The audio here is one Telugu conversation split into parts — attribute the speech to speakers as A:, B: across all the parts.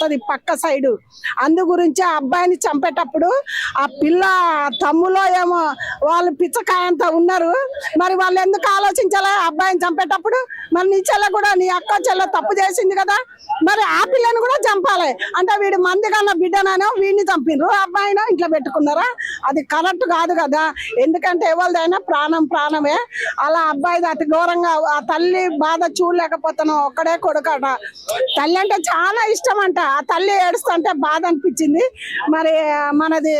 A: వస్తుంది పక్క సైడు. అందు గురించి ఆ అబ్బాయిని చంపేటప్పుడు ఆ పిల్ల తమ్ములో ఏమో వాళ్ళు పిచ్చకాయంతా ఉన్నారు. మరి వాళ్ళు ఎందుకు ఆలోచించాలి అబ్బాయిని చంపేటప్పుడు? మరి నీ చెల్లె కూడా, నీ అక్క చెల్లె తప్పు చేసింది కదా, మరి ఆ పిల్లని కూడా చంపాలి అంటే వీడు మంది కన్నా బిడ్డనో వీడిని చంపినరు, అబ్బాయినో ఇంట్లో పెట్టుకున్నారా? అది కరెక్ట్ కాదు కదా. ఎందుకంటే ఎవరిదైనా ప్రాణం ప్రాణమే. అలా అబ్బాయిది అతి ఘోరంగా ఆ తల్లి బాధ చూడలేకపోతాను. ఒక్కడే కొడుకట. తల్లి అంటే చాలా ఇష్టం అంట. ఆ తల్లి ఏడుస్తుంటే బాధ అనిపించింది. మరి మనది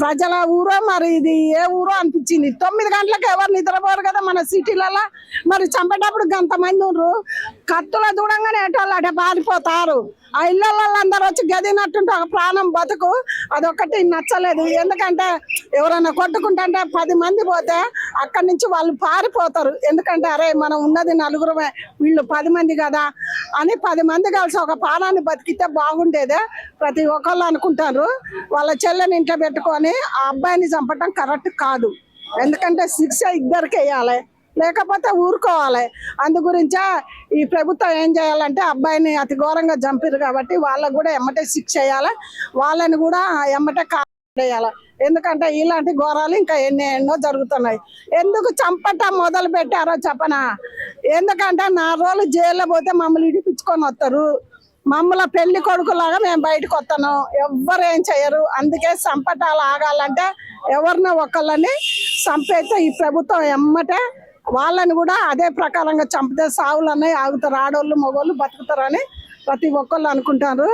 A: ప్రజల ఊరో మరి ఇది ఏ ఊరో అనిపించింది. 9 గంటలకు ఎవరు నిద్రపోరు కదా మన సిటీలలో. మరి చంపేటప్పుడు గంతమంది ఉన్నారు. కత్తుల దూరంగానే ఏటోళ్ళు అంటే బాధిపోతారు. ఆ ఇళ్ళల్లో అందరూ వచ్చి గదినట్టుంటే ఒక ప్రాణం బతుకు. అదొక్కటి నచ్చలేదు. ఎందుకంటే ఎవరైనా కొట్టుకుంటుంటే 10 మంది పోతే అక్కడి నుంచి వాళ్ళు పారిపోతారు. ఎందుకంటే అరే మనం ఉన్నది నలుగురమే, వీళ్ళు 10 మంది కదా అని 10 మంది కలిసి ఒక ప్రాణాన్ని బతికితే బాగుండేదే ప్రతి ఒక్కళ్ళు అనుకుంటారు. వాళ్ళ చెల్లెని ఇంట్లో పెట్టుకొని ఆ అబ్బాయిని చంపటం కరెక్ట్ కాదు. ఎందుకంటే శిక్ష ఇద్దరికి వేయాలి, లేకపోతే ఊరుకోవాలి. అందు గురించే ఈ ప్రభుత్వం ఏం చేయాలంటే అబ్బాయిని అతి ఘోరంగా చంపారు కాబట్టి వాళ్ళకు కూడా ఎమ్మటే శిక్ష వేయాలి, వాళ్ళని కూడా ఎమ్మటే వేయాలి. ఎందుకంటే ఇలాంటి ఘోరాలు ఇంకా ఎన్నో జరుగుతున్నాయి. ఎందుకు చంపటం మొదలు పెట్టారో చెప్పనా? ఎందుకంటే 4 రోజులు జైల్లో పోతే మమ్మల్ని ఇడిపించుకొని వస్తారు. మమ్మల్ని పెళ్లి కొడుకులాగా మేము బయటకు వస్తాను, ఎవ్వరు ఏం చేయరు. అందుకే చంపటాలు ఆగాలంటే ఎవరినో ఒకళ్ళని చంపేస్తే ఈ ప్రభుత్వం ఎమ్మటే వాళ్ళని కూడా అదే ప్రకారంగా చంపితే సావులన్నీ ఆగుతారు. ఆడోళ్ళు మగోళ్ళు బతుకుతారని ప్రతి ఒక్కళ్ళు అనుకుంటారు.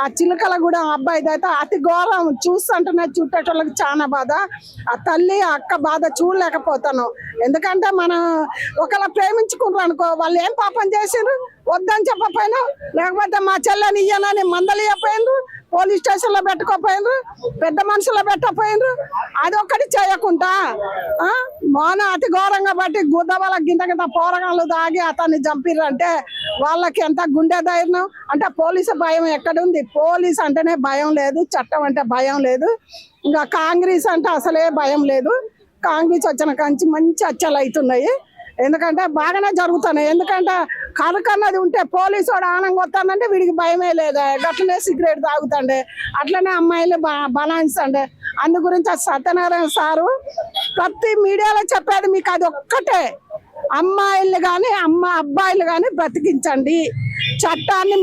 A: ఆ చిలుకల కూడా అబ్బాయిది అయితే అతి ఘోరం. చూస్తుంటేనే చుట్టేటోళ్ళకి చాలా బాధ. ఆ తల్లి అక్క బాధ చూడలేకపోతాను. ఎందుకంటే మనం ఒకళ్ళ ప్రేమించుకుంటారు అనుకో, వాళ్ళు ఏం పాపం చేసిండ్రు? వద్దని చెప్పపోయినా, లేకపోతే మా చెల్లెని ఇయ్యనని మందలు ఇవ్వపోయినరు, పోలీస్ స్టేషన్లో పెట్టుకోపోయినరు, పెద్ద మనుషుల్లో పెట్టకపోయినరు. అది ఒక్కటి చేయకుండా మౌన అతి ఘోరంగా బట్టి గుద్దవల గింత పోరగాళ్ళు దాగి అతన్ని చంపిర్రంటే వాళ్ళకి ఎంత గుండె ధైర్యం అంటే. పోలీసు భయం ఎక్కడుంది? పోలీసు అంటేనే భయం లేదు, చట్టం అంటే భయం లేదు. ఇంకా కాంగ్రెస్ అంటే అసలే భయం లేదు. కాంగ్రెస్ వచ్చిన కాంచి మంచి హత్యలు అవుతున్నాయి. ఎందుకంటే బాగానే జరుగుతున్నాయి. ఎందుకంటే కనుకన్నది ఉంటే పోలీసు వాడు ఆనంగా వస్తానంటే వీడికి భయమే లేదా. అట్లనే సిగరెట్ తాగుతాండే, అట్లనే అమ్మాయిలు బలాయిస్తాండే. అందు గురించి ఆ సత్యనారాయణ సారు ప్రతి మీడియాలో చెప్పేది మీకు అది ఒక్కటే, అమ్మాయిలు కానీ అబ్బాయిలు కానీ బ్రతికించండి. చట్టాన్ని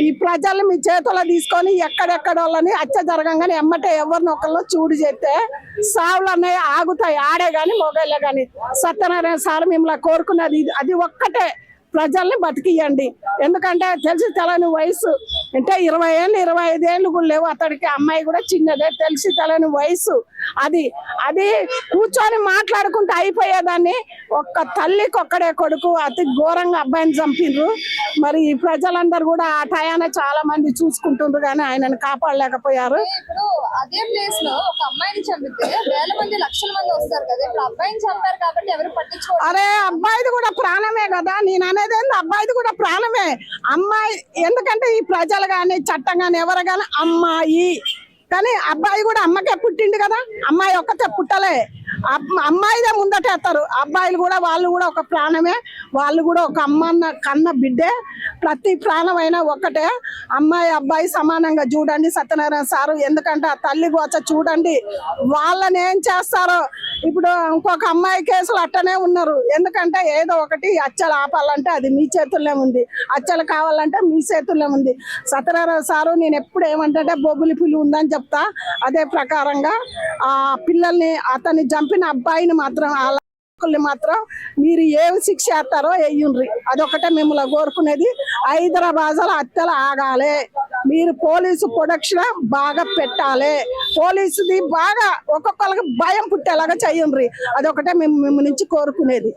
A: ఈ ప్రజల్ని మీ చేతుల్లో తీసుకొని ఎక్కడెక్కడ వాళ్ళని హత్య జరగంగానే ఎమ్మటే ఎవరిని ఒకళ్ళు చూడు చేస్తే సావులు అనేవి ఆగుతాయి. ఆడే కానీ మొగైలే కానీ. సత్యనారాయణ సార్ మిమ్మల్ని కోరుకున్నది అది ఒక్కటే, ప్రజల్ని బతికియండి. ఎందుకంటే తెలిసి తెలని వయసు అంటే 20 ఏళ్ళు 25 ఏళ్ళు కూడా లేవు అతడికి. అమ్మాయి కూడా చిన్నదే, తెలిసి తెలని వయసు. అది కూర్చొని మాట్లాడుకుంటూ అయిపోయేదాన్ని. ఒక్క తల్లికి ఒక్కడే కొడుకు అతి ఘోరంగా అబ్బాయిని చంపిండ్రు. మరి ఈ ప్రజలందరూ కూడా ఆ టయాన చాలా మంది చూసుకుంటుండ్రు కానీ ఆయనను కాపాడలేకపోయారు.
B: ఇప్పుడు అదే ప్లేస్ లో ఒక అమ్మాయిని చంపితే వేల మంది లక్షల మంది వస్తారు కదా. ఇప్పుడు అబ్బాయిని చంపారు కాబట్టి ఎవరు పట్టించుకోరు.
A: అరే అబ్బాయిది కూడా ప్రాణమే కదా. నేను అనేది అబ్బాయిది కూడా ప్రాణమే. అమ్మాయి ఎందుకంటే ఈ ప్రజలు కానీ చట్టం కానీ ఎవరు కానీ అమ్మాయి, కానీ అబ్బాయి కూడా అమ్మకే పుట్టిండు కదా. అమ్మాయి ఒక్కతే పుట్టలే, అమ్మాయిదే ముందటేస్తారు. అబ్బాయిలు కూడా వాళ్ళు కూడా ఒక ప్రాణమే, వాళ్ళు కూడా ఒక అమ్మ కన్న బిడ్డే. ప్రతి ప్రాణమైనా ఒక్కటే. అమ్మాయి అబ్బాయి సమానంగా చూడండి సత్యనారాయణ సారు. ఎందుకంటే ఆ తల్లి గోచ చూడండి, వాళ్ళని ఏం చేస్తారో. ఇప్పుడు ఇంకొక అమ్మాయి కేసులు అట్టనే ఉన్నారు. ఎందుకంటే ఏదో ఒకటి హత్యలు ఆపాలంటే అది మీ చేతుల్లో ఉంది, హత్యలు కావాలంటే మీ చేతుల్లో ఉంది. సత్యనారాయణ సారు నేను ఎప్పుడు ఏమంటే బొబ్బులి పిల్లి ఉందని చెప్తా. అదే ప్రకారంగా ఆ పిల్లల్ని అతన్ని చంపిన అబ్బాయిని మాత్రం మాత్రం మీరు ఏం శిక్ష చేస్తారో వేయండ్రి. అదొకటే మిమ్మల్ని కోరుకునేది. హైదరాబాద్ హత్యలు ఆగాలి. మీరు పోలీసు ప్రొడక్షన్ బాగా పెట్టాలి. పోలీసుది బాగా ఒక్కొక్కరికి భయం పుట్టేలాగా చేయండి. అదొకటే మేము నుంచి కోరుకునేది.